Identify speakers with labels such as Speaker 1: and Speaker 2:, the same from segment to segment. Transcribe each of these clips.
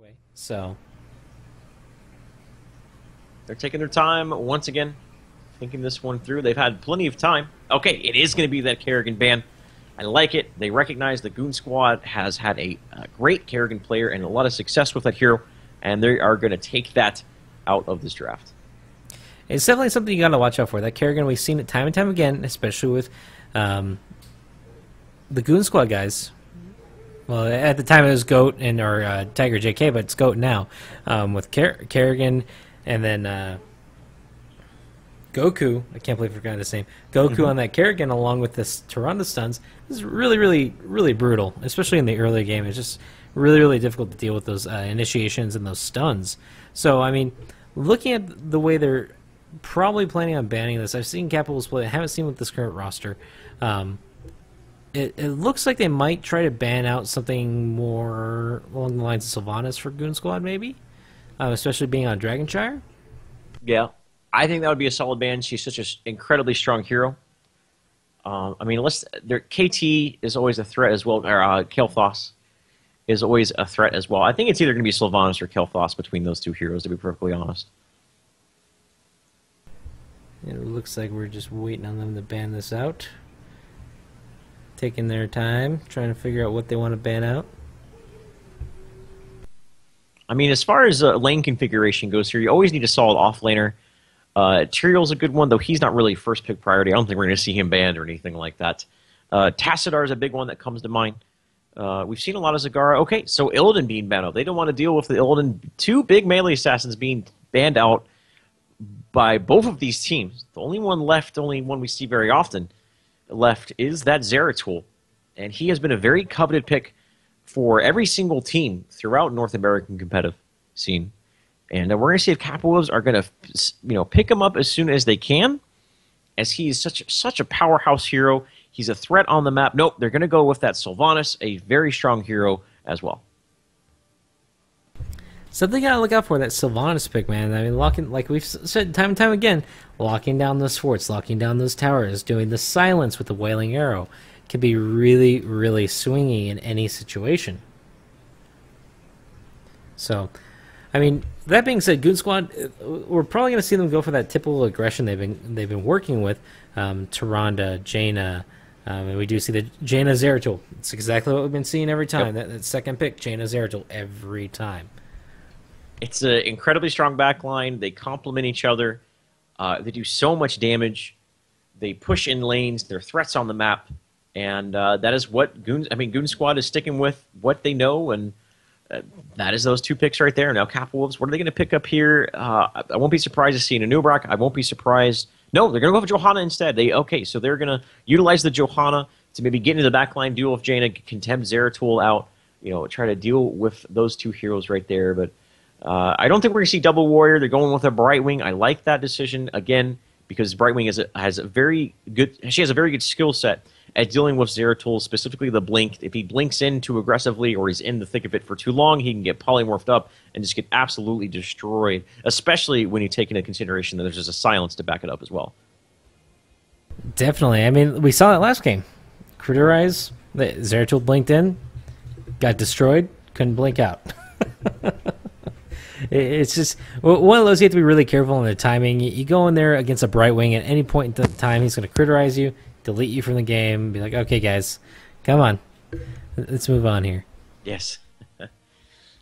Speaker 1: way. So
Speaker 2: they're taking their time once again, thinking this one through. They've had plenty of time. Okay, it is going to be that Kerrigan ban. I like it. They recognize the Goon Squad has had a great Kerrigan player and a lot of success with that hero, and they are going to take that out of this draft.
Speaker 1: it's definitely something you got to watch out for. That Kerrigan, we've seen it time and time again, especially with the Goon Squad guys. Well, at the time it was Goat and or Tiger JK, but it's Goat now with Kerrigan, and then Goku. I can't believe I forgot his name. Goku on that Kerrigan, along with this Tyrande stuns, is really, really, really brutal, especially in the early game. It's just really, really difficult to deal with those initiations and those stuns. So, I mean, looking at the way they're probably planning on banning this, I've seen Kappa play. I haven't seen with this current roster. It looks like they might try to ban out something more along the lines of Sylvanas for Goon Squad, maybe, especially being on Dragonshire.
Speaker 2: Yeah, I think that would be a solid ban. She's such an incredibly strong hero. I mean, KT is always a threat as well, or Kael'thas is always a threat as well. I think it's either going to be Sylvanas or Kael'thas between those two heroes, to be perfectly honest.
Speaker 1: It looks like we're just waiting on them to ban this out. Taking their time, trying to figure out what they want to ban out.
Speaker 2: I mean, as far as lane configuration goes here, you always need a solid offlaner. Tyrael's a good one, though he's not really first pick priority. I don't think we're going to see him banned or anything like that. Tassadar is a big one that comes to mind. We've seen a lot of Zagara. Okay, so Illidan being banned out. They don't want to deal with the Illidan. Two big melee assassins being banned out by both of these teams. The only one left, only one we see very often left, is that Zeratul. And he has been a very coveted pick for every single team throughout North American competitive scene. And we're going to see if Kappa Wolves are going to, pick him up as soon as they can, as he's such a powerhouse hero. He's a threat on the map. Nope, they're going to go with that Sylvanas, a very strong hero as well.
Speaker 1: Something you gotta look out for, that Sylvanas pick, man. I mean, like we've said time and time again, locking down those forts, locking down those towers, doing the silence with the Wailing Arrow can be really, really swingy in any situation. So, I mean, that being said, Goon Squad, we're probably going to see them go for that typical aggression they've been working with. Tyrande, Jaina, and we do see the Jaina Zeratul. It's exactly what we've been seeing every time.
Speaker 2: Yep.
Speaker 1: That second pick, Jaina Zeratul, every time.
Speaker 2: It's an incredibly strong backline. They complement each other. They do so much damage. They push in lanes. They're threats on the map. And that is what Goon Squad is sticking with what they know, and that is those two picks right there. Now, Kappa Wolves, what are they going to pick up here? I won't be surprised to see an Anubrak. I won't be surprised. No, they're going to go for Johanna instead. So they're going to utilize the Johanna to maybe get into the backline, duel with Jaina, contempt Zeratul out, try to deal with those two heroes right there. But I don't think we're going to see double warrior. They're going with a Brightwing. I like that decision, again, because Brightwing has a very good skill set at dealing with Zeratul, specifically the blink. If he blinks in too aggressively or he's in the thick of it for too long, he can get polymorphed up and just get absolutely destroyed, especially when you take into consideration that there's just a silence to back it up as well.
Speaker 1: Definitely. I mean, we saw that last game. Criterize, Zeratul blinked in, got destroyed, couldn't blink out. It's just one of those you have to be really careful in the timing. You go in there against a Brightwing at any point in time, he's going to criterize you, delete you from the game, be like, okay, guys, come on. Let's move on here.
Speaker 2: Yes.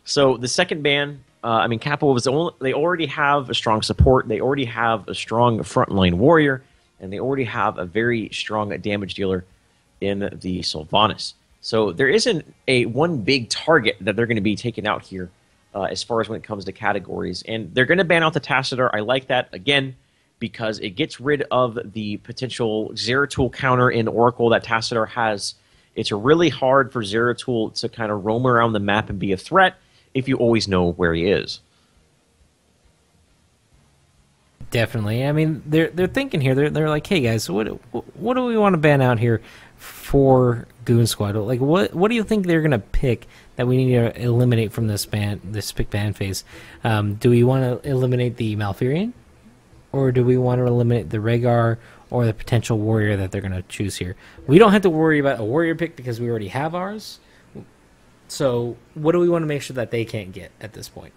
Speaker 2: So the second ban, Kappa was they already have a strong support, they already have a strong frontline warrior, and they already have a very strong damage dealer in the Sylvanas. So there isn't one big target that they're going to be taking out here. As far as when it comes to categories. And they're going to ban out the Tassadar. I like that, again, because it gets rid of the potential Zeratul counter in Oracle that Tassadar has. It's really hard for Zeratul to kind of roam around the map and be a threat if you always know where he is.
Speaker 1: Definitely. I mean, they're thinking here. They're like, hey guys, what do we want to ban out here for Goon Squad? Like, what do you think they're gonna pick that we need to eliminate from this pick ban phase? Do we want to eliminate the Malfurion, or do we want to eliminate the Rhaegar or the potential warrior that they're gonna choose here? We don't have to worry about a warrior pick because we already have ours. So what do we want to make sure that they can't get at this point?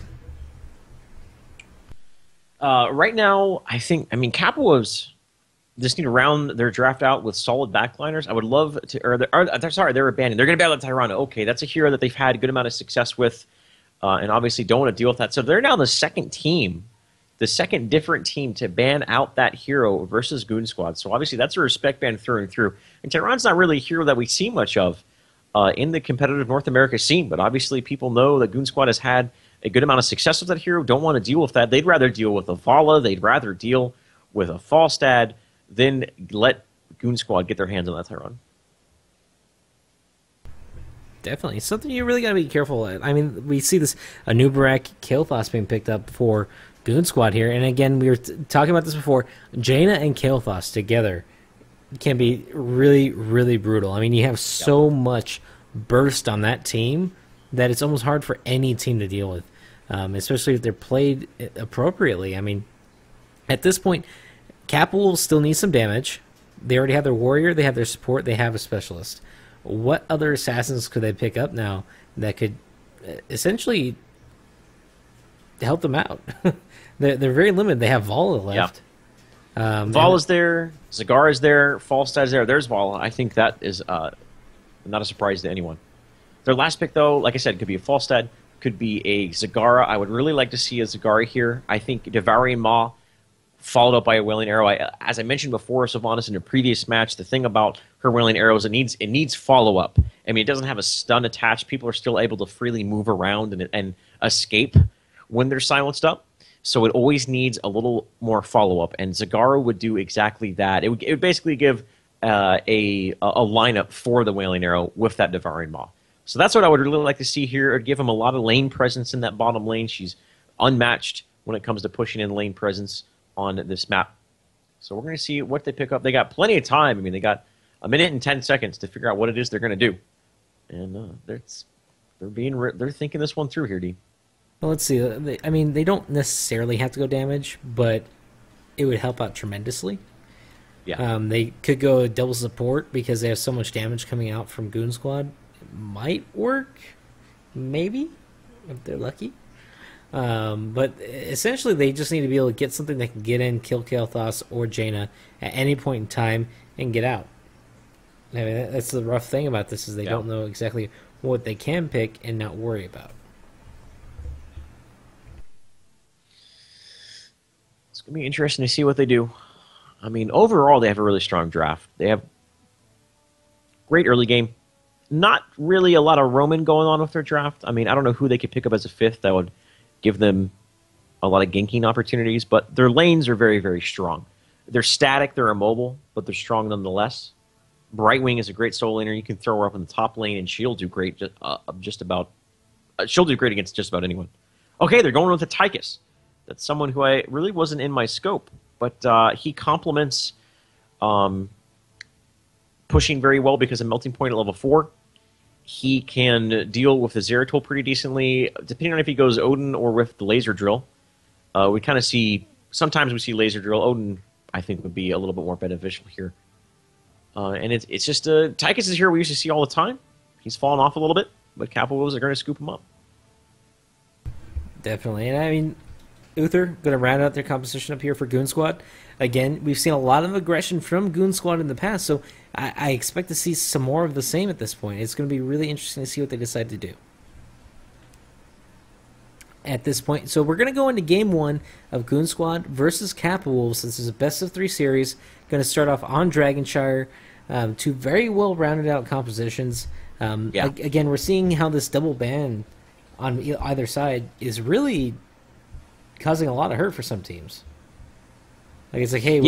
Speaker 2: Right now, I mean, Kappa was just need to round their draft out with solid backliners. I would love to, they're sorry, they're abandoned. They're going to battle Tyrana. Okay, that's a hero that they've had a good amount of success with, and obviously don't want to deal with that. So they're now the second team, the second different team to ban out that hero versus Goon Squad. So obviously that's a respect ban through and through. And Tyrana's not really a hero that we see much of in the competitive North America scene, but obviously people know that Goon Squad has had a good amount of success with that hero, don't want to deal with that. They'd rather deal with a Vala, they'd rather deal with a Falstad than let Goon Squad get their hands on that Tyron.
Speaker 1: Definitely. Something you really got to be careful at. I mean, we see this Anubarak Kael'thas being picked up for Goon Squad here, and again, we were talking about this before. Jaina and Kael'thas together can be really, really brutal. I mean, you have so much burst on that team that it's almost hard for any team to deal with, especially if they're played appropriately. I mean, at this point, Kappa will still need some damage. They already have their warrior, they have their support, they have a specialist. What other assassins could they pick up now that could essentially help them out? they're very limited. They have Vala left.
Speaker 2: Yeah. Vala's there, Zagara's there, Falstad's there. There's Vala. I think that is not a surprise to anyone. Their last pick, though, like I said, could be a Falstad, could be a Zagara. I would really like to see a Zagara here. I think Devouring Maw followed up by a Wailing Arrow. As I mentioned before, Sylvanas, in a previous match, the thing about her Wailing Arrow is it needs follow-up. I mean, it doesn't have a stun attached. People are still able to freely move around and escape when they're silenced up. So it always needs a little more follow-up, and Zagara would do exactly that. It would basically give a lineup for the Wailing Arrow with that Devouring Maw. So that's what I would really like to see here. It would give him a lot of lane presence in that bottom lane. She's unmatched when it comes to pushing in lane presence on this map. So we're going to see what they pick up. They got plenty of time. I mean, they got a minute and 10 seconds to figure out what it is they're going to do. And they're thinking this one through here, D.
Speaker 1: Well, let's see. I mean, they don't necessarily have to go damage, but it would help out tremendously.
Speaker 2: Yeah.
Speaker 1: They could go double support because they have so much damage coming out from Goon Squad. It might work, maybe, if they're lucky. But essentially, they just need to be able to get something that can get in, kill Kael'thas or Jaina at any point in time, and get out. I mean, that's the rough thing about this is they don't know exactly what they can pick and not worry about.
Speaker 2: It's going to be interesting to see what they do. I mean, overall, they have a really strong draft. They have great early game. Not really a lot of Roman going on with their draft. I mean, I don't know who they could pick up as a fifth that would give them a lot of ganking opportunities, but their lanes are very, very strong. They're static, they're immobile, but they're strong nonetheless. Brightwing is a great solo laner. You can throw her up in the top lane, and she'll do great. She'll do great against just about anyone. Okay, they're going with a Tychus. That's someone who I really wasn't in my scope, but he complements pushing very well because of Melting Point at level 4. He can deal with the Zeratul pretty decently, depending on if he goes Odin or with the Laser Drill. We kind of see, sometimes we see Laser Drill. Odin, I think, would be a little bit more beneficial here. And it's just, Tychus is here we used to see all the time. He's fallen off a little bit, but Kappa Wolves are going to scoop him up.
Speaker 1: Definitely. And I mean, Uther going to round out their composition up here for Goon Squad. Again, we've seen a lot of aggression from Goon Squad in the past, so I expect to see some more of the same at this point. It's going to be really interesting to see what they decide to do at this point. So we're going to go into Game 1 of Goon Squad versus Kappa Wolves. This is a best-of-3 series. Going to start off on Dragonshire. Two very well-rounded out compositions. Again, we're seeing how this double ban on either side is really causing a lot of hurt for some teams. Like it's like, hey,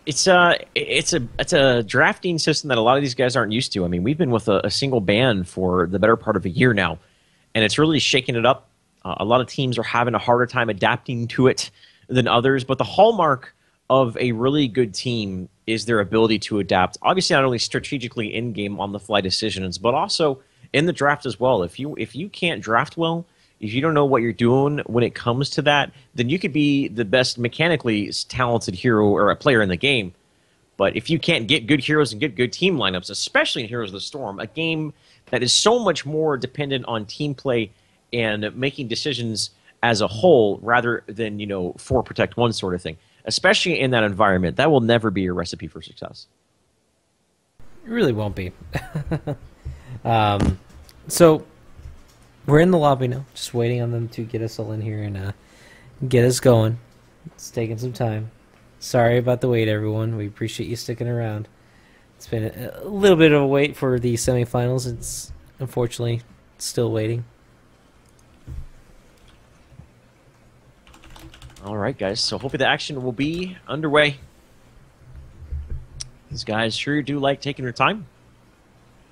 Speaker 2: it's a drafting system that a lot of these guys aren't used to. I mean, we've been with a single ban for the better part of a year now, and it's really shaking it up. A lot of teams are having a harder time adapting to it than others, but the hallmark of a really good team is their ability to adapt. Obviously, not only strategically in-game on-the-fly decisions, but also in the draft as well. If you can't draft well, if you don't know what you're doing when it comes to that, then you could be the best mechanically talented hero or a player in the game. But if you can't get good heroes and get good team lineups, especially in Heroes of the Storm, a game that is so much more dependent on team play and making decisions as a whole rather than, you know, 4 protect 1 sort of thing, especially in that environment, that will never be a recipe for success.
Speaker 1: It really won't be. So we're in the lobby now, just waiting on them to get us all in here and get us going. It's taking some time. Sorry about the wait, everyone. We appreciate you sticking around. It's been a little bit of a wait for the semifinals. It's unfortunately still waiting.
Speaker 2: All right, guys. So hopefully the action will be underway. These guys sure do like taking their time.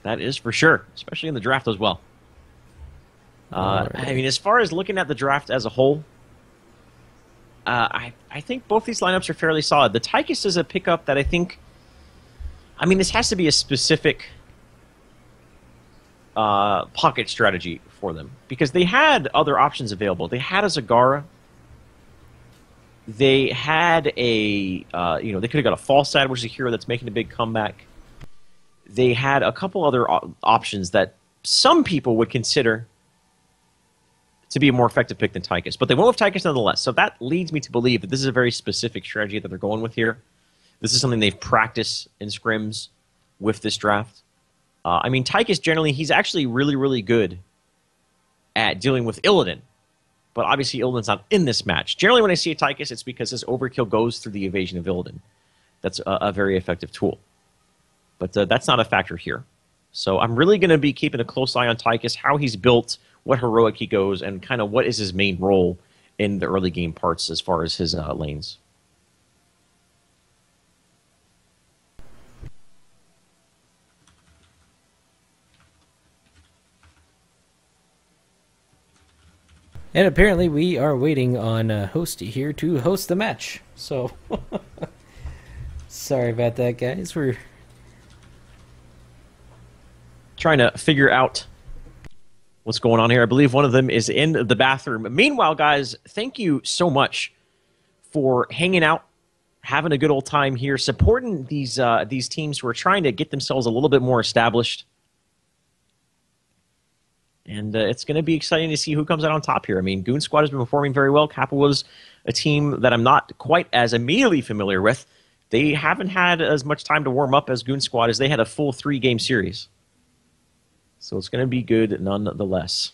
Speaker 2: That is for sure, especially in the draft as well.
Speaker 1: Right.
Speaker 2: I mean, as far as looking at the draft as a whole, I think both these lineups are fairly solid. The Tychus is a pickup that I think... I mean, this has to be a specific pocket strategy for them, because they had other options available. They had a Zagara. They had a... they could have got a Falstad, which is a hero that's making a big comeback. They had a couple other options that some people would consider to be a more effective pick than Tychus. But they went with Tychus nonetheless. So that leads me to believe that this is a very specific strategy that they're going with here. This is something they've practiced in scrims with this draft. I mean, Tychus generally, he's actually really, really good at dealing with Illidan. But obviously, Illidan's not in this match. Generally, when I see a Tychus, it's because his overkill goes through the evasion of Illidan. That's a very effective tool. But that's not a factor here. So I'm really going to be keeping a close eye on Tychus, how he's built, what heroic he goes, and kind of what is his main role in the early game parts as far as his lanes.
Speaker 1: And apparently we are waiting on Hosty here to host the match. So, sorry about that, guys. We're
Speaker 2: trying to figure out what's going on here. I believe one of them is in the bathroom. Meanwhile, guys, thank you so much for hanging out, having a good old time here, supporting these teams who are trying to get themselves a little bit more established. And it's going to be exciting to see who comes out on top here. I mean, Goon Squad has been performing very well. Kappa was a team that I'm not quite as immediately familiar with. They haven't had as much time to warm up as Goon Squad, as they had a full 3-game series. So it's going to be good nonetheless.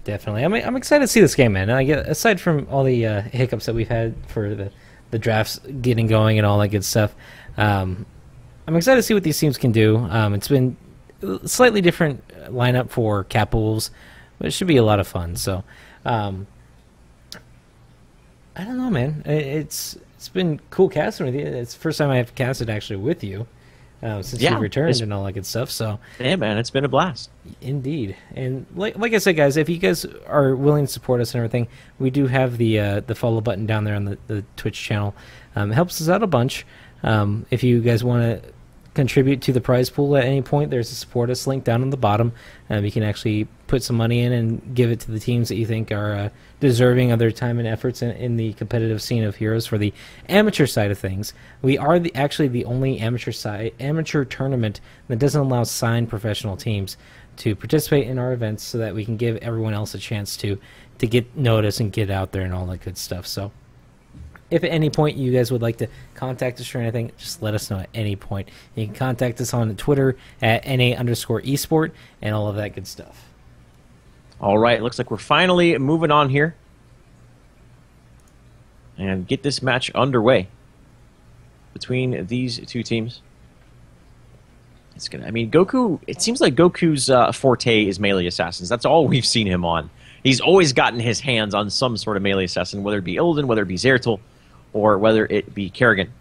Speaker 1: Definitely. I'm excited to see this game, man. Aside from all the hiccups that we've had for the drafts getting going and all that good stuff, I'm excited to see what these teams can do. It's been a slightly different lineup for Kappa Wolves, but it should be a lot of fun. So, I don't know, man. It's been cool casting with you. It's the first time I have casted actually with you since you've returned and all that good stuff. So,
Speaker 2: yeah, man, it's been a blast.
Speaker 1: Indeed. And like I said, guys, if you guys are willing to support us and everything, we do have the follow button down there on the Twitch channel. It helps us out a bunch. If you guys want to contribute to the prize pool at any point, there's a support us link down on the bottom. You can actually put some money in and give it to the teams that you think are deserving of their time and efforts in the competitive scene of Heroes. For the amateur side of things, we are actually the only amateur tournament that doesn't allow signed professional teams to participate in our events, so that we can give everyone else a chance to get noticed and get out there and all that good stuff. So if at any point you guys would like to contact us or anything, just let us know at any point. You can contact us on Twitter at NA_eSport and all of that good stuff.
Speaker 2: All right, looks like we're finally moving on here and get this match underway between these two teams. It's gonna. I mean, Goku. It seems like Goku's forte is melee assassins. That's all we've seen him on. He's always gotten his hands on some sort of melee assassin, whether it be Illidan, whether it be Zeratul, or whether it be Kerrigan.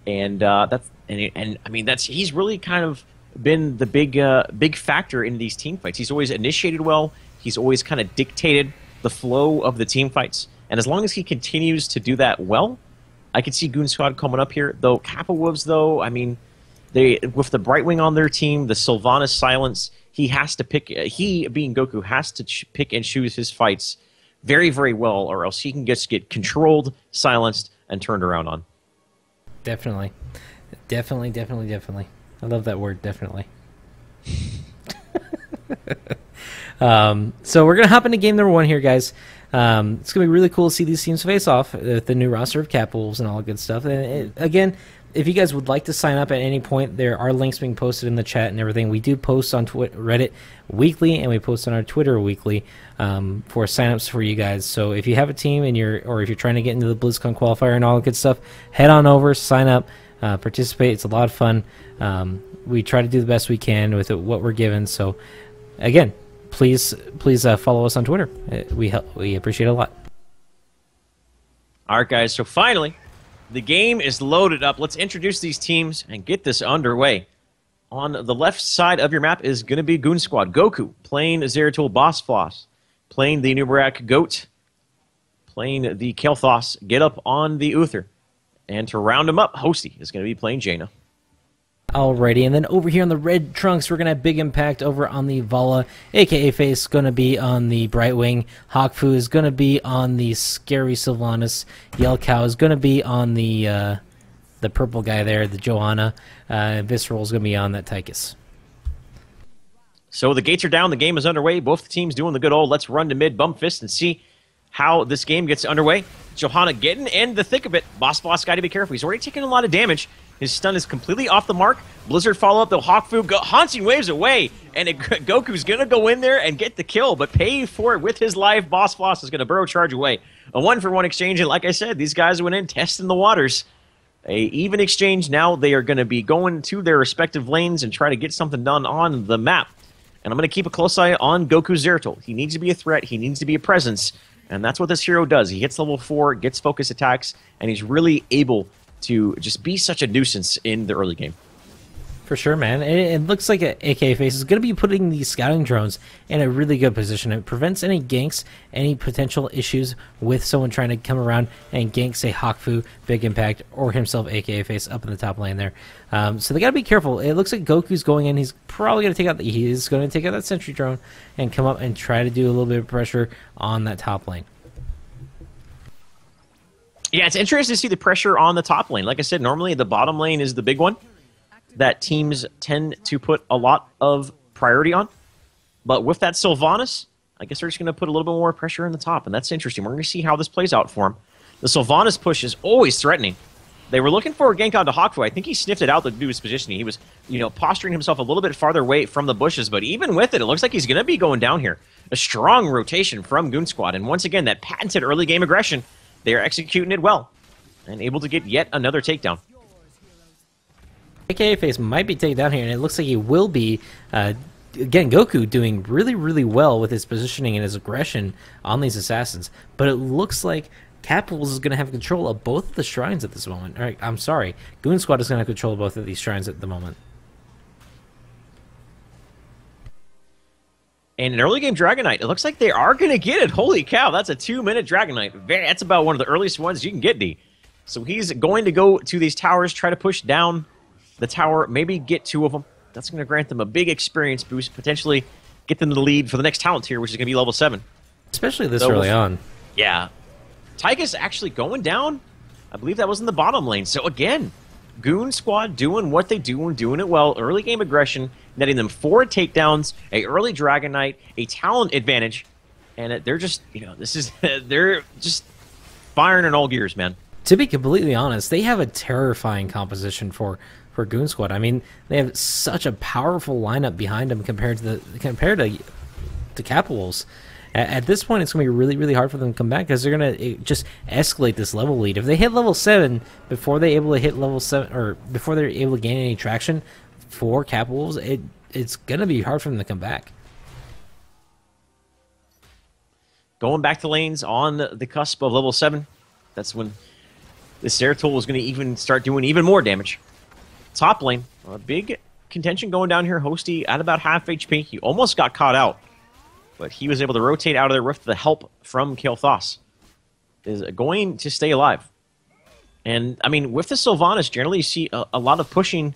Speaker 2: And I mean, he's really kind of been the big factor in these team fights. He's always initiated well. He's always kind of dictated the flow of the team fights. And as long as he continues to do that well, I could see Goon Squad coming up here. Though Kappa Wolves, though, I mean, with the Brightwing on their team, the Sylvanas Silence, he has to pick. He, being Goku, has to pick and choose his fights very, very well, or else he can just get controlled, silenced, and turned around on.
Speaker 1: Definitely. Definitely. I love that word, definitely. So we're going to hop into game number 1 here, guys. It's going to be really cool to see these teams face off with the new roster of Kappa Wolves and all that good stuff. And again, if you guys would like to sign up at any point, there are links being posted in the chat and everything. We do post on Reddit weekly, and we post on our Twitter weekly for signups for you guys. So if you have a team and or if you're trying to get into the BlizzCon qualifier and all that good stuff, head on over, sign up, participate. It's a lot of fun. We try to do the best we can with what we're given. So again, please follow us on Twitter. We appreciate it a lot.
Speaker 2: All right, guys. So finally, the game is loaded up. Let's introduce these teams and get this underway. On the left side of your map is going to be Goon Squad. Goku playing Zeratul Boss Floss, playing the Nubarak Goat, playing the Kael'thas, get up on the Uther. And to round him up, Hosty is going to be playing Jaina.
Speaker 1: Alrighty, and then over here on the red trunks, we're going to have big impact over on the Vala, aka Face, going to be on the Brightwing. Hawkfu is going to be on the Scary Sylvanas. Yell Cow is going to be on the purple guy there, the Johanna. Visceral is going to be on that Tychus.
Speaker 2: So the gates are down, the game is underway. Both teams doing the good old let's run to mid, bump fist, and see how this game gets underway. Johanna getting in the thick of it. Boss got to be careful. He's already taken a lot of damage. His stun is completely off the mark. Blizzard follow up, the Hawkfu haunting waves away, and Goku's going to go in there and get the kill, but pay for it with his life. Boss Floss is going to burrow charge away. A 1-for-1 exchange, and like I said, these guys went in testing the waters. A even exchange. Now they are going to be going to their respective lanes and try to get something done on the map. And I'm going to keep a close eye on Goku Zeratul. He needs to be a threat. He needs to be a presence. And that's what this hero does. He hits level 4, gets focus attacks, and he's really able to just be such a nuisance in the early game.
Speaker 1: For sure, man. It looks like AK Face is going to be putting these scouting drones in a really good position. It prevents any ganks, any potential issues with someone trying to come around and gank, say, Hawkfu, Big Impact, or himself, AK Face, up in the top lane there. So they got to be careful. It looks like Goku's going in. He's probably going to take out he is going to take out that sentry drone and come up and try to do a little bit of pressure on that top lane.
Speaker 2: Yeah, it's interesting to see the pressure on the top lane. Like I said, normally the bottom lane is the big one that teams tend to put a lot of priority on. But with that Sylvanas, I guess they're just going to put a little bit more pressure in the top, and that's interesting. We're going to see how this plays out for him. The Sylvanas push is always threatening. They were looking for a gank onto Hawkfu. I think he sniffed it out to do his positioning. He was, posturing himself a little bit farther away from the bushes, but even with it, it looks like he's going to be going down here. A strong rotation from Goon Squad, and once again, that patented early game aggression, they are executing it well and able to get yet another takedown.
Speaker 1: AKA Face might be taken down here, and it looks like he will be. Again, Goku doing really, really well with his positioning and his aggression on these assassins. But it looks like Kappa is going to have control of both of the shrines at this moment. All right, I'm sorry. Goon Squad is going to have control of both of these shrines at the moment.
Speaker 2: And an early game Dragon Knight, it looks like they are going to get it. Holy cow, that's a 2-minute Dragon Knight. That's about one of the earliest ones you can get, D. So he's going to go to these towers, try to push down the tower, maybe get 2 of them. That's going to grant them a big experience boost, potentially get them the lead for the next talent tier, which is going to be level 7.
Speaker 1: Especially this early on.
Speaker 2: Yeah. Tychus actually going down. I believe that was in the bottom lane. So again, Goon Squad doing what they do and doing it well. Early game aggression, netting them 4 takedowns, a early Dragon Knight, a talent advantage, and they're just, they're just firing in all gears, man.
Speaker 1: To be completely honest, they have a terrifying composition for Goon Squad. I mean, they have such a powerful lineup behind them compared to Kappa Wolves. At this point, it's going to be really, really hard for them to come back because they're going to just escalate this level lead. If they hit level 7 before they're able to hit level 7, or before they're able to gain any traction for Kappa Wolves, it's going to be hard for them to come back.
Speaker 2: Going back to lanes on the cusp of level 7, that's when this Zeratul is going to even start doing even more damage. Top lane, a big contention going down here. Hosty at about half HP. He almost got caught out, but he was able to rotate out of there with the help from Kael'thas. Is going to stay alive. And, I mean, with the Sylvanas, generally you see a lot of pushing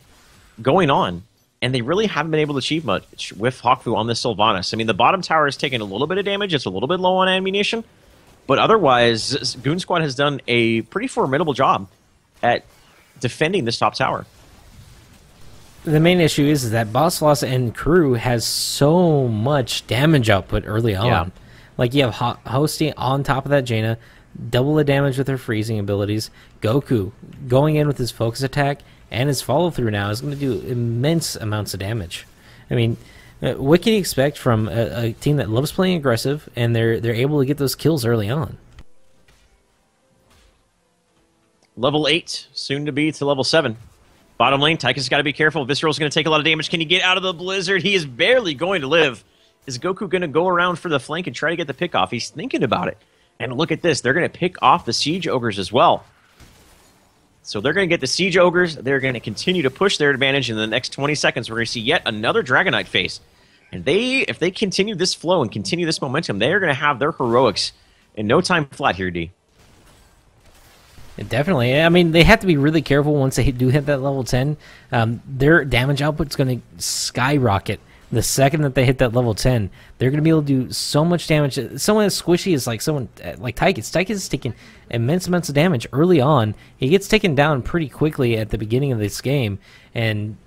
Speaker 2: going on, and they really haven't been able to achieve much with Hawkfu on the Sylvanas. I mean, the bottom tower has taken a little bit of damage. It's a little bit low on ammunition. But otherwise, Goon Squad has done a pretty formidable job at defending this top tower.
Speaker 1: The main issue is that Boss Loss and crew has so much damage output early on.
Speaker 2: Yeah.
Speaker 1: Like, you have Hosting on top of that Jaina, double the damage with her freezing abilities. Goku going in with his focus attack and his follow-through now is going to do immense amounts of damage. I mean, what can you expect from a team that loves playing aggressive and they're able to get those kills early on?
Speaker 2: Level 8, soon to be to level 7. Bottom lane, Tychus got to be careful. Visceral's going to take a lot of damage. Can he get out of the blizzard? He is barely going to live. Is Goku going to go around for the flank and try to get the pick off? He's thinking about it. And look at this. They're going to pick off the Siege Ogres as well. So they're going to get the Siege Ogres. They're going to continue to push their advantage. In the next 20 seconds, we're going to see yet another Dragonite phase. And if they continue this flow and continue this momentum, they are going to have their heroics in no time flat here, D.
Speaker 1: Definitely. I mean, they have to be really careful once they do hit that level 10. Their damage output is going to skyrocket. The second that they hit that level 10, they're going to be able to do so much damage. Someone as squishy as like someone like Tychus. Tychus is taking immense amounts of damage early on. He gets taken down pretty quickly at the beginning of this game, and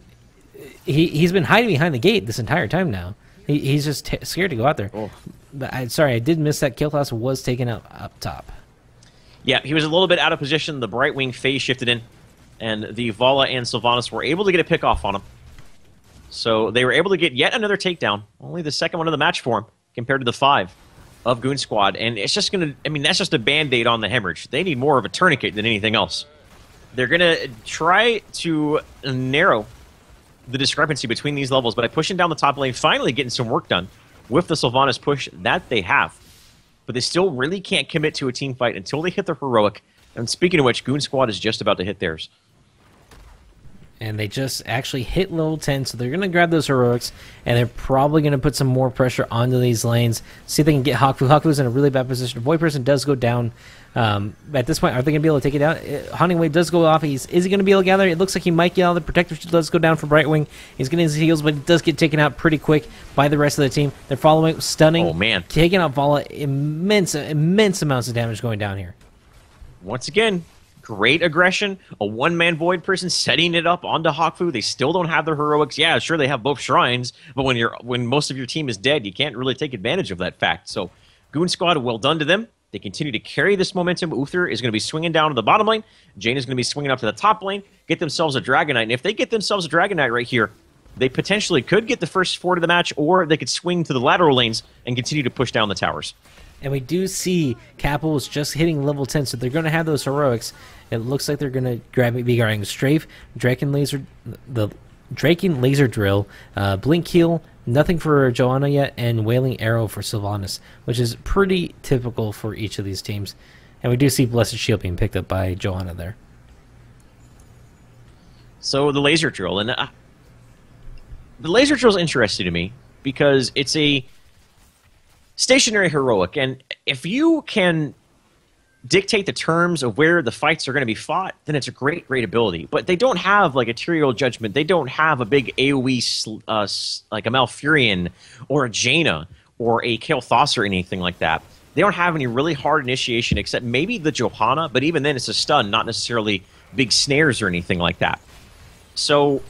Speaker 1: he's been hiding behind the gate this entire time now. He's just scared to go out there. Oh. But sorry, I did miss that. Kill Class was taken up top.
Speaker 2: Yeah, he was a little bit out of position. The Brightwing phase shifted in, and the Vala and Sylvanas were able to get a pick off on him. So they were able to get yet another takedown, only the second one of the match for him, compared to the 5 of Goon Squad. And it's just going to, I mean, that's just a Band-Aid on the hemorrhage. They need more of a tourniquet than anything else. They're going to try to narrow the discrepancy between these levels by pushing down the top lane, finally getting some work done with the Sylvanas push that they have. But they still really can't commit to a team fight until they hit their heroic. And speaking of which, Goon Squad is just about to hit theirs.
Speaker 1: And they just actually hit level 10, so they're going to grab those heroics, and they're probably going to put some more pressure onto these lanes, see if they can get Haku. Haku's in a really bad position. Void Person does go down. At this point, are they going to be able to take it down? Haunting Wave does go off. Is he going to be able to gather? It looks like he might get out. The Protector Shield does go down for Brightwing. He's getting his heals, but he does get taken out pretty quick by the rest of the team. They're following, stunning.
Speaker 2: Oh, man.
Speaker 1: Taking out Vala. Immense amounts of damage going down here.
Speaker 2: Once again, great aggression. A one-man Void Person setting it up onto Haku. They still don't have their heroics. Yeah, sure, they have both shrines, but when most of your team is dead, you can't really take advantage of that fact. So, Goon Squad, well done to them. They continue to carry this momentum. Uther is going to be swinging down to the bottom lane. Jane is going to be swinging up to the top lane, get themselves a Dragonite. And if they get themselves a Dragonite right here, they potentially could get the first 4 to the match, or they could swing to the lateral lanes and continue to push down the towers.
Speaker 1: And we do see Kappa was just hitting level 10, so they're going to have those heroics. It looks like they're going to be grabbing Strafe, Draken Laser Drill, Blink Heal, nothing for Joanna yet, and Wailing Arrow for Sylvanas, which is pretty typical for each of these teams. And we do see Blessed Shield being picked up by Joanna there.
Speaker 2: So the Laser Drill, and the Laser Drill is interesting to me because it's a stationary heroic, and if you can dictate the terms of where the fights are going to be fought, then it's a great ability. But they don't have like a Tyrael Judgment. They don't have a big AoE like a Malfurion or a Jaina or a Kael'thas or anything like that. They don't have any really hard initiation except maybe the Johanna, but even then it's a stun, not necessarily big snares or anything like that. So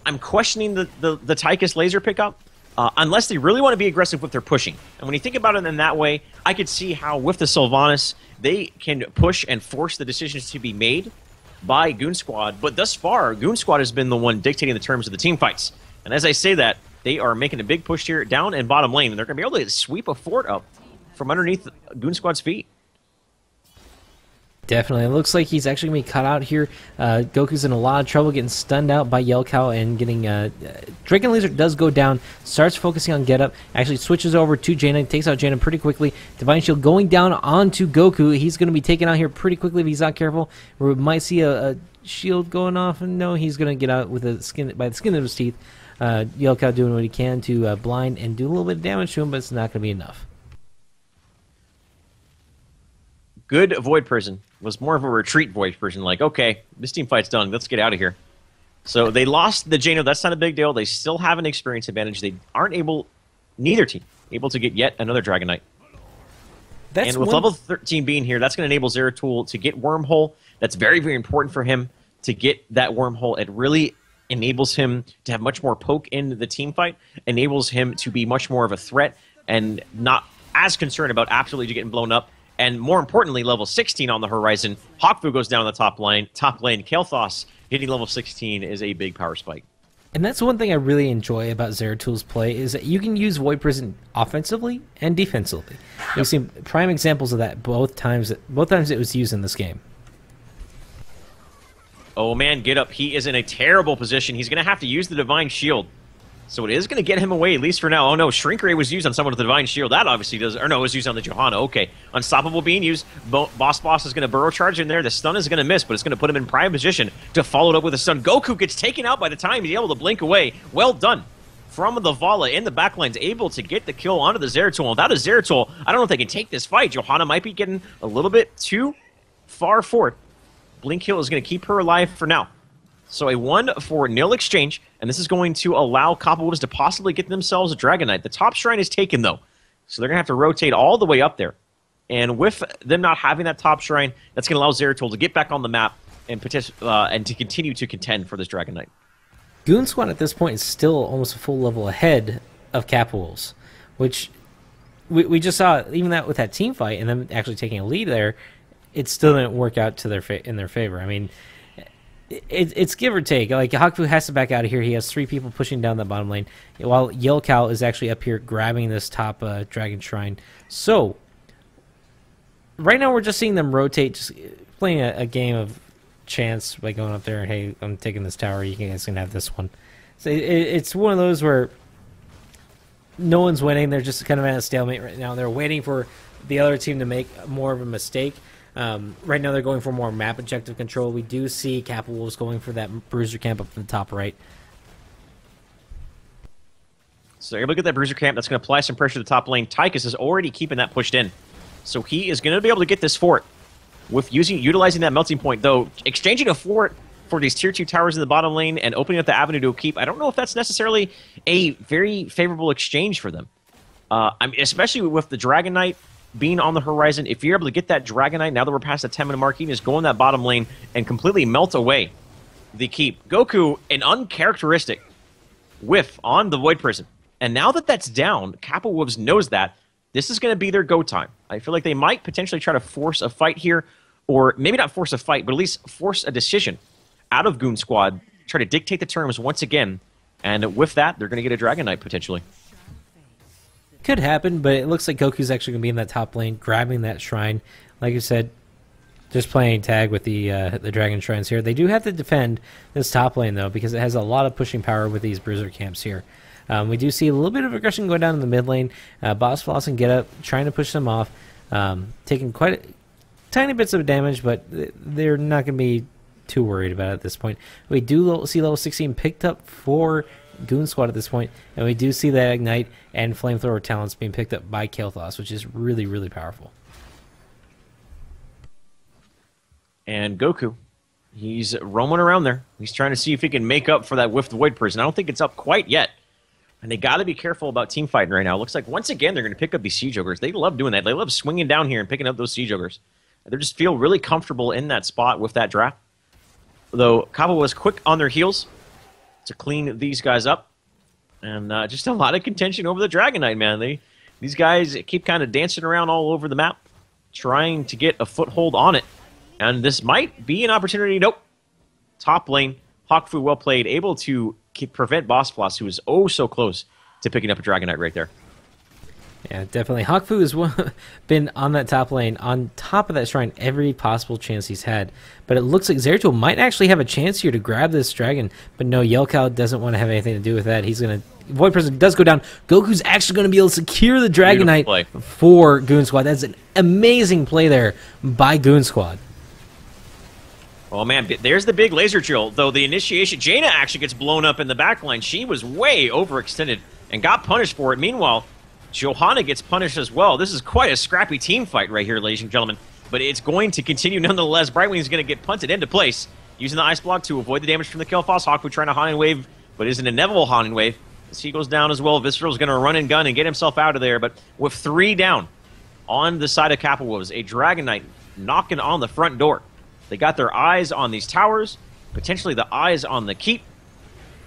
Speaker 2: I'm questioning the Tychus laser pickup. Unless they really want to be aggressive with their pushing. And when you think about it in that way, I could see how with the Sylvanas, they can push and force the decisions to be made by Goon Squad. But thus far, Goon Squad has been the one dictating the terms of the team fights. And as I say that, they are making a big push here down and bottom lane. And they're going to be able to sweep a fort up from underneath Goon Squad's feet.
Speaker 1: Definitely. It looks like he's actually going to be cut out here. Goku's in a lot of trouble getting stunned out by Yell Cow and getting... Draken Laser does go down, starts focusing on Get Up, actually switches over to Jaina, takes out Jaina pretty quickly. Divine Shield going down onto Goku. He's going to be taken out here pretty quickly if he's not careful. We might see a shield going off, and no, he's going to get out with by the skin of his teeth. Yell Cow doing what he can to blind and do a little bit of damage to him, but it's not going to be enough.
Speaker 2: Good Void Person was more of a retreat Void Person, like, okay, this team fight's done, let's get out of here. So they lost the Jaina, that's not a big deal. They still have an experience advantage. They aren't neither team, able to get yet another Dragonite. And with level 13 being here, that's going to enable Zeratul to get Wormhole. That's very, very important for him to get that wormhole. It really enables him to have much more poke in the team fight, enables him to be much more of a threat and not as concerned about absolutely getting blown up. And more importantly, level 16 on the horizon. Hawkfu goes down the top lane. Kael'thas hitting level 16 is a big power spike.
Speaker 1: And that's one thing I really enjoy about Zeratil's play is that you can use Void Prison offensively and defensively. Yep. We've seen prime examples of that both times it was used in this game.
Speaker 2: Oh man, get up. He is in a terrible position. He's going to have to use the Divine Shield. So it is going to get him away, at least for now. Oh no, Shrink Ray was used on someone with the Divine Shield. That obviously does, or no, it was used on the Johanna. Okay, Unstoppable being used. Boss is going to burrow charge in there. The stun is going to miss, but it's going to put him in prime position to follow it up with a stun. Goku gets taken out by the time he's able to blink away. Well done from the Vala in the backlines, able to get the kill onto the Zeratul. Without a Zeratul, I don't know if they can take this fight. Johanna might be getting a little bit too far forward. Blink Kill is going to keep her alive for now. So a 1-for-0 exchange, and this is going to allow Kappa to possibly get themselves a Dragon Knight. The top shrine is taken, though, so they're going to have to rotate all the way up there. And with them not having that top shrine, that's going to allow Zeratul to get back on the map and to continue to contend for this Dragon Knight.
Speaker 1: Goon Squad at this point is still almost a full level ahead of Kappa Wolves, which we just saw, even that with that team fight and them actually taking a lead there, it still didn't work out to in their favor. I mean, it's give or take. Like, Hawkfu has to back out of here. He has 3 people pushing down the bottom lane, while Yelcal is actually up here grabbing this top Dragon Shrine. So, right now we're just seeing them rotate, just playing a game of chance by going up there and, hey, I'm taking this tower, you guys can have this one. So it's one of those where no one's winning. They're just kind of at a stalemate right now. They're waiting for the other team to make more of a mistake. Right now they're going for more map objective control. We do see Kappa Wolves going for that bruiser camp up in the top right.
Speaker 2: So you're able to get that bruiser camp. That's going to apply some pressure to the top lane. Tychus is already keeping that pushed in. So he is going to be able to get this fort with utilizing that melting point, though exchanging a fort for these tier 2 towers in the bottom lane and opening up the avenue to a keep. I don't know if that's necessarily a very favorable exchange for them. I mean, especially with the Dragon Knight being on the horizon. If you're able to get that Dragon Knight, now that we're past the 10-minute mark, you can just go in that bottom lane and completely melt away the keep. Goku, an uncharacteristic whiff on the Void Prison. And now that that's down, Kappa Wolves knows that this is going to be their go time. I feel like they might potentially try to force a fight here, or maybe not force a fight, but at least force a decision out of Goon Squad, try to dictate the terms once again, and with that, they're going to get a Dragon Knight potentially.
Speaker 1: Could happen, but it looks like Goku's actually going to be in that top lane, grabbing that shrine. Like you said, just playing tag with the Dragon Shrines here. They do have to defend this top lane, though, because it has a lot of pushing power with these Bruiser camps here. We do see a little bit of aggression going down in the mid lane. Boss Floss and Get Up trying to push them off, taking quite tiny bits of damage, but they're not going to be too worried about it at this point. We do see level 16 picked up for Goon Squad at this point, and we do see that Ignite and Flamethrower talents being picked up by Kael'thas, which is really, really powerful.
Speaker 2: And Goku, he's roaming around there. He's trying to see if he can make up for that whiffed Void Prison. I don't think it's up quite yet. And they got to be careful about team fighting right now. It looks like, once again, they're going to pick up these Siege Ogres. They love doing that. They love swinging down here and picking up those Siege Ogres. They just feel really comfortable in that spot with that draft. Though Kappa was quick on their heels to clean these guys up. And just a lot of contention over the Dragon Knight, man. These guys keep kind of dancing around all over the map, trying to get a foothold on it. And this might be an opportunity. Nope. Top lane, Hawkfu, well played, able to prevent Boss Floss, who is oh so close to picking up a Dragon Knight right there.
Speaker 1: Yeah, definitely. Hawkfu has been on that top lane, on top of that shrine, every possible chance he's had. But it looks like Zeratul might actually have a chance here to grab this dragon. But no, Yelcal doesn't want to have anything to do with that. He's going to... Void Prison does go down. Goku's actually going to be able to secure the Dragon Knight for Goon Squad. That's an amazing play there by Goon Squad.
Speaker 2: Oh man, there's the big laser drill. Though the initiation, Jaina actually gets blown up in the backline. She was way overextended and got punished for it. Meanwhile, Johanna gets punished as well. This is quite a scrappy team fight right here, ladies and gentlemen. But it's going to continue nonetheless. Brightwing is going to get punted into place, using the Ice Block to avoid the damage from the Kael'thas. Hawkfu trying to Haunting Wave, but is an inevitable Haunting Wave. As he goes down as well, Visceral's going to run and gun and get himself out of there. But with 3 down on the side of Kappa Wolves, a Dragon Knight knocking on the front door. They got their eyes on these towers. potentially the eyes on the keep.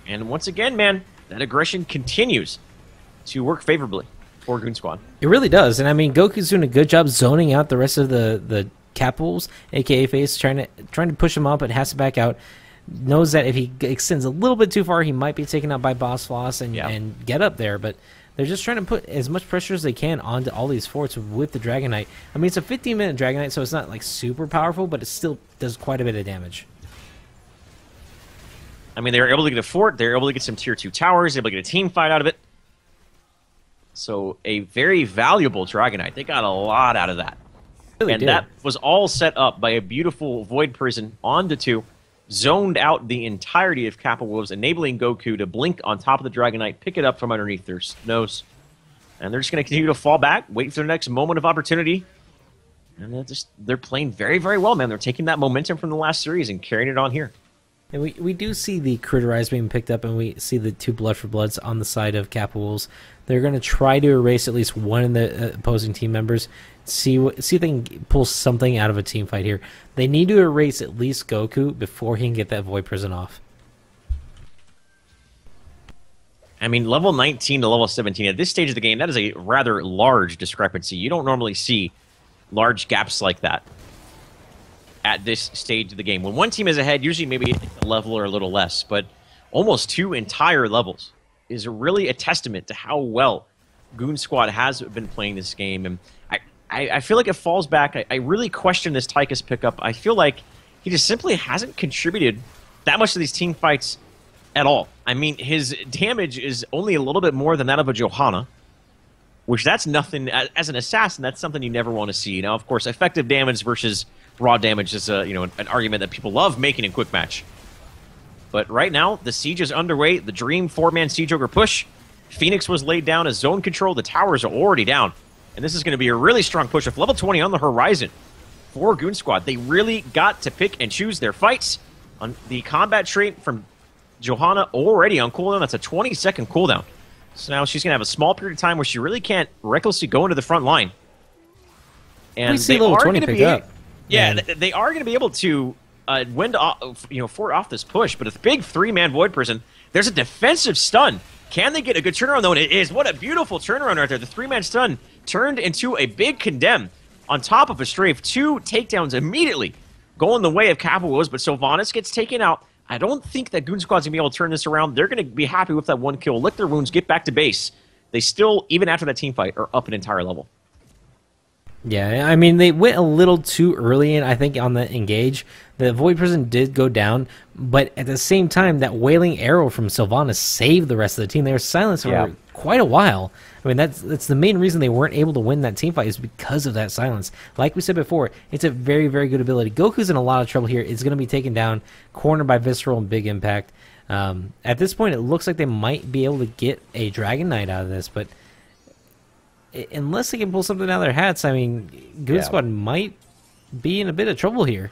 Speaker 2: And once again, man, that aggression continues to work favorably for Goon Squad.
Speaker 1: It really does. And I mean, Goku's doing a good job zoning out the rest of the Kappas, aka Face, trying to push him up, but has to back out. Knows that if he extends a little bit too far, he might be taken out by Boss Floss and get up there. But they're just trying to put as much pressure as they can onto all these forts with the Dragon Knight. I mean, it's a 15-minute Dragon Knight, so it's not like super powerful, but it still does quite a bit of damage.
Speaker 2: I mean, they were able to get a fort, they were able to get some tier 2 towers, able to get a team fight out of it. So a very valuable Dragon Knight. They got a lot out of that.
Speaker 1: Really
Speaker 2: and
Speaker 1: did.
Speaker 2: that was all set up by a beautiful Void Prison on the 2. Zoned out the entirety of Kappa Wolves, enabling Goku to blink on top of the Dragon Knight, pick it up from underneath their nose. And they're just going to continue to fall back, wait for their next moment of opportunity. And they're playing very, very well, man. They're taking that momentum from the last series and carrying it on here.
Speaker 1: And we do see the Critterize being picked up, and we see the 2 Blood for Bloods on the side of Kappa Wolves. They're going to try to erase at least one of the opposing team members, see if they can pull something out of a team fight here. They need to erase at least Goku before he can get that Void Prison off.
Speaker 2: I mean, level 19 to level 17, at this stage of the game, that is a rather large discrepancy. You don't normally see large gaps like that at this stage of the game. When one team is ahead, usually maybe a level or a little less, but almost 2 entire levels is really a testament to how well Goon Squad has been playing this game. And I feel like it falls back. I really question this Tychus pickup. I feel like he just simply hasn't contributed that much to these team fights at all. I mean, his damage is only a little bit more than that of a Johanna, which that's nothing. As an assassin, that's something you never want to see. Now, of course, effective damage versus raw damage is an argument that people love making in quick match. But right now, the siege is underway. The Dream 4-man siege ogre push. Phoenix was laid down as zone control. The towers are already down. And this is going to be a really strong push. With level 20 on the horizon for Goon Squad, they really got to pick and choose their fights. On the combat trait from Johanna already on cooldown. That's a 20-second cooldown. So now she's going to have a small period of time where she really can't recklessly go into the front line. And
Speaker 1: we see level 20 pick up.
Speaker 2: Yeah, they are going to be able to fort off this push, but a big 3-man Void Prison. There's a defensive stun. Can they get a good turnaround, though? And it is. What a beautiful turnaround right there. The 3-man stun turned into a big condemn on top of a strafe. 2 takedowns immediately going the way of Kappa Wolves, but Sylvanas gets taken out. I don't think that Goon Squad's going to be able to turn this around. They're going to be happy with that 1 kill, lick their wounds, get back to base. They still, even after that team fight, are up an entire level.
Speaker 1: Yeah, I mean, they went a little too early, and I think on the engage, the Void Prison did go down, but at the same time, that Wailing Arrow from Sylvanas saved the rest of the team. They were silenced for quite a while. I mean, that's the main reason they weren't able to win that team fight is because of that silence. Like we said before, it's a very, very good ability. Goku's in a lot of trouble here. It's going to be taken down, cornered by Visceral and Big Impact. At this point, it looks like they might be able to get a Dragon Knight out of this, but unless they can pull something out of their hats, I mean, Goon Squad might be in a bit of trouble here.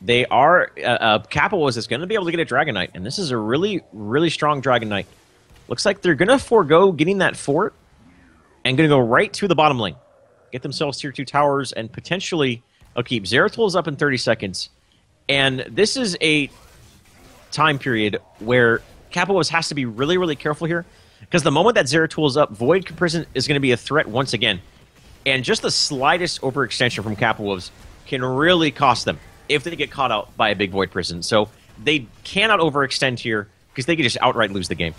Speaker 2: They are, Kappa is going to be able to get a Dragon Knight, and this is a really, really strong Dragon Knight. Looks like they're going to forego getting that fort and going to go right to the bottom lane. Get themselves tier 2 towers and potentially keep. Zeratul is up in 30 seconds, and this is a time period where Kappa has to be really, really careful here. Because the moment that Zeratul is up, Void Prison is going to be a threat once again. And just the slightest overextension from Kappa Wolves can really cost them if they get caught out by a big Void Prison. So they cannot overextend here because they could just outright lose the game.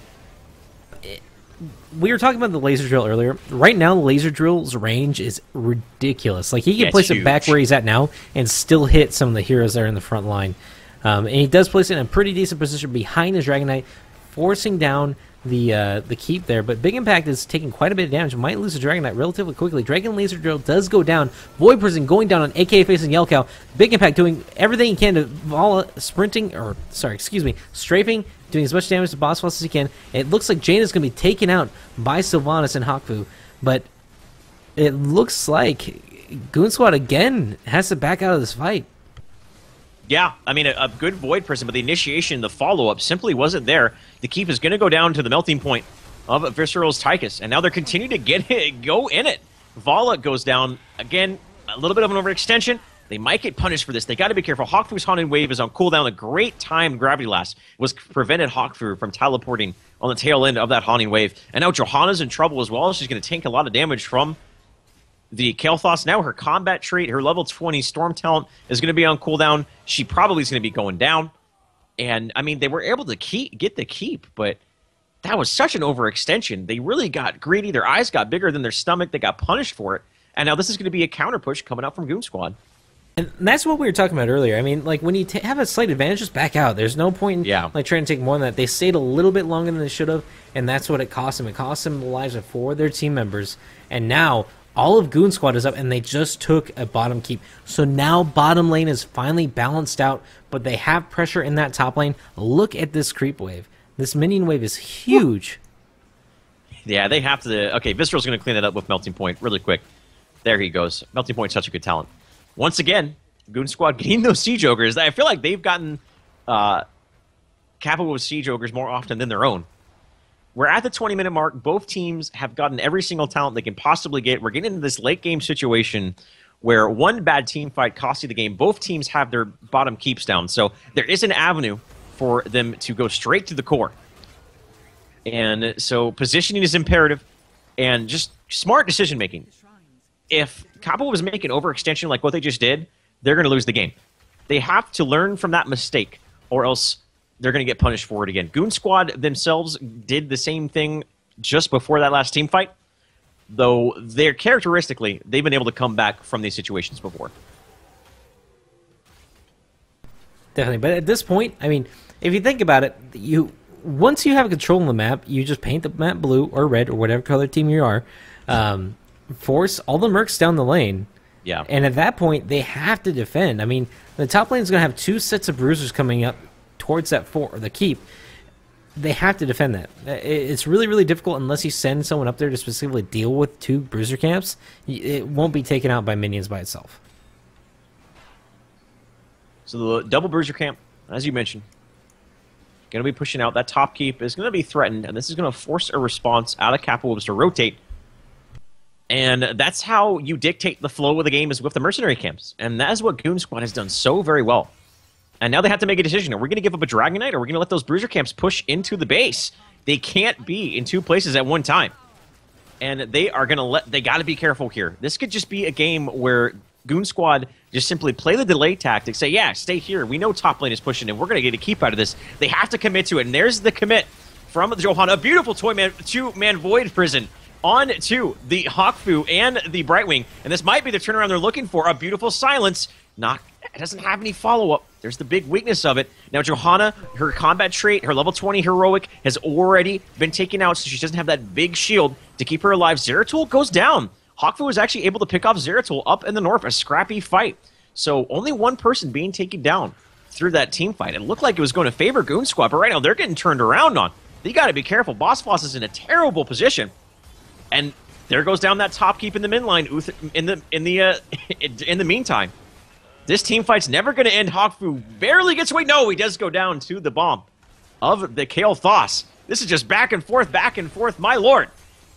Speaker 1: We were talking about the laser drill earlier. Right now, the laser drill's range is ridiculous. Like, he can place it back where he's at now and still hit some of the heroes there in the front line. And he does place it in a pretty decent position behind his Dragon Knight, forcing down the keep there, but Big Impact is taking quite a bit of damage. Might lose the Dragon Knight relatively quickly. Dragon Laser Drill does go down. Void Prison going down on AKA facing Yell Cow. Big Impact doing everything he can to strafing, doing as much damage to Boss Floss as he can. It looks like Jane is going to be taken out by Sylvanas and Haku, but it looks like Goon Squad again has to back out of this fight.
Speaker 2: Yeah, I mean, a good Void Prison, but the initiation, the follow-up simply wasn't there. The keep is going to go down to the melting point of Visceral's Tychus, and now they're continuing to go in it. Vala goes down. Again, a little bit of an overextension. They might get punished for this. They got to be careful. Hawkfu's Haunted Wave is on cooldown. A great time Gravity Blast was prevented Hawkfu from teleporting on the tail end of that Haunting Wave. And now Johanna's in trouble as well. She's going to tank a lot of damage from the Kael'thas. Now her combat trait, her level 20 Storm Talent is going to be on cooldown. She probably is going to be going down. And, I mean, they were able to get the keep, but that was such an overextension. They really got greedy. Their eyes got bigger than their stomach. They got punished for it. And now this is going to be a counter push coming out from Goon Squad.
Speaker 1: And that's what we were talking about earlier. I mean, like, when you have a slight advantage, just back out. There's no point in like trying to take more than that. They stayed a little bit longer than they should have, and that's what it cost them. It cost them the lives of 4 of their team members. And now all of Goon Squad is up, and they just took a bottom keep. So now bottom lane is finally balanced out, but they have pressure in that top lane. Look at this creep wave. This minion wave is huge.
Speaker 2: Yeah, they have to. Okay, Visceral's going to clean that up with Melting Point really quick. There he goes. Melting Point's such a good talent. Once again, Goon Squad getting those Siege Ogres. I feel like they've gotten Kappa with Siege Ogres more often than their own. We're at the 20-minute mark. Both teams have gotten every single talent they can possibly get. We're getting into this late-game situation where one bad team fight costs you the game. Both teams have their bottom keeps down. So there is an avenue for them to go straight to the core. And so positioning is imperative and just smart decision-making. If Kappa was making overextension like what they just did, they're going to lose the game. They have to learn from that mistake, or else they're going to get punished for it again. Goon Squad themselves did the same thing just before that last team fight, though they're characteristically, they've been able to come back from these situations before.
Speaker 1: Definitely, but at this point, I mean, if you think about it, once you have control of the map, you just paint the map blue or red or whatever color team you are, force all the mercs down the lane.
Speaker 2: Yeah.
Speaker 1: And at that point, they have to defend. I mean, the top lane is going to have 2 sets of bruisers coming up towards that the keep. They have to defend that. It's really, really difficult unless you send someone up there to specifically deal with 2 bruiser camps. It won't be taken out by minions by itself.
Speaker 2: So the double bruiser camp, as you mentioned, going to be pushing out. That top keep is going to be threatened, and this is going to force a response out of Kappa Wolves to rotate. And that's how you dictate the flow of the game, is with the mercenary camps. And that is what Goon Squad has done so very well. And now they have to make a decision. Are we going to give up a Dragon Knight, or are we going to let those bruiser camps push into the base? They can't be in 2 places at one time. And they are going to they got to be careful here. This could just be a game where Goon Squad just simply play the delay tactic, say, yeah, stay here. We know top lane is pushing, and we're going to get a keep out of this. They have to commit to it, and there's the commit from Johanna. A beautiful two-man Void Prison on to the Hawkfu and the Brightwing. And this might be the turnaround they're looking for. A beautiful silence. It doesn't have any follow-up. There's the big weakness of it. Now, Johanna, her combat trait, her level 20 heroic, has already been taken out, so she doesn't have that big shield to keep her alive. Zeratul goes down. Hawkfu was actually able to pick off Zeratul up in the north. A scrappy fight. So only one person being taken down through that team fight. It looked like it was going to favor Goon Squad, but right now they're getting turned around on. You got to be careful. Boss Floss is in a terrible position. And there goes down that top keep in the mid line. In the meantime, this team fight's never going to end. Hawkfu barely gets away. No, he does go down to the bomb of the Kael'thas. This is just back and forth, my lord.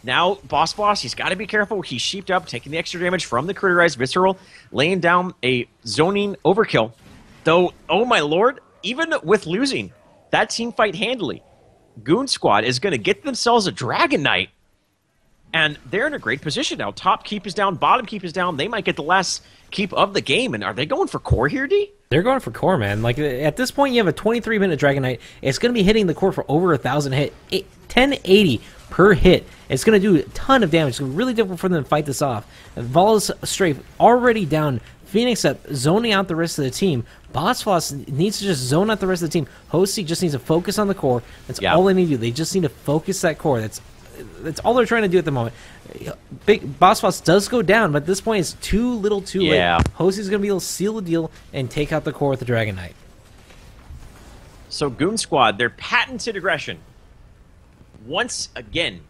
Speaker 2: Now, Boss Boss, he's got to be careful. He's sheeped up, taking the extra damage from the critterized Visceral, laying down a zoning overkill. Though, oh my lord, even with losing that team fight handily, Goon Squad is going to get themselves a Dragon Knight. And they're in a great position now. Top keep is down, bottom keep is down. They might get the last keep of the game. And are they going for core here, D?
Speaker 1: They're going for core, man. Like, at this point, you have a 23-minute Dragon Knight. It's going to be hitting the core for over 1,000 hit. 1080 per hit. It's going to do a ton of damage. It's going to be really difficult for them to fight this off. Vala's Strafe already down. Phoenix up, zoning out the rest of the team. Boss Floss needs to just zone out the rest of the team. Hosty just needs to focus on the core. That's all they need to do. They just need to focus that core. That's all they're trying to do at the moment. Big Boss Floss does go down, but at this point it's too little too late. Hosty's going to be able to seal the deal and take out the core with the Dragon Knight.
Speaker 2: So Goon Squad, their patented aggression, once again